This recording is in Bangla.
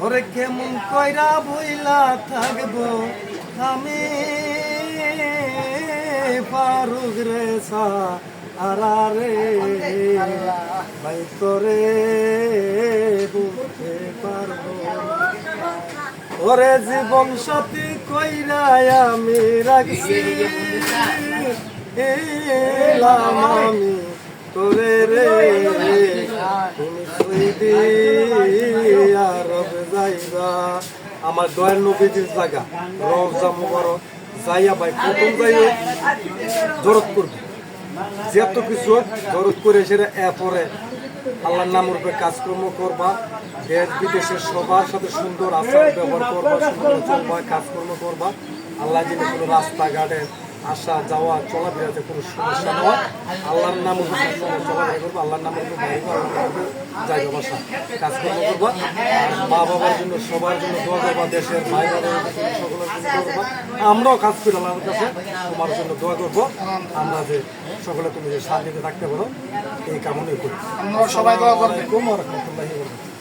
ওরে কেমন কইরা বইলা থাকবো আমি ফারুক রে সারারে ভাই তোরে বুঝতে পারবো ওরে জীবন সাথী কইরা আমি রাখছি এলাম আমি তোরে রে তুমি সইদি আরব যাইবা আমার দয়ার নবীজির জায়গা রওজা মুবারক যাইয়া ভাই প্রথম যাইয়ে জরত করবে যত কিছু জরত করে সেটা এরপরে আল্লাহর নামের উপরে কাজকর্ম করবা দেশ বিদেশের সবার সাথে সুন্দর আচার ব্যবহার করবা সুন্দর চলবা কাজকর্ম করবা আল্লাহ যিনি কোনো রাস্তাঘাটে আসা যাওয়া চলাফেরাতে কোনো সমস্যা নেওয়া আল্লাহর নাম চলাফেরা করবো আল্লাহর নামের উপর বাইরে যাইবা বাসা কাজকর্ম করবা মা বাবার জন্য সবার জন্য দোয়া করবা দেশের ভাই বাবার সকলের জন্য করবা আমরাও কাজ করি আল্লাহর কাছে তোমার জন্য দোয়া করবো আমরা যে সকলে তুমি যে শান্তিতে থাকতে পারো এই কামনাই করি আমরা সবাই দোয়া করবেন। আসসালামু আলাইকুম ওয়া রাহমাতুল্লাহি ওয়া বারাকাতুহু।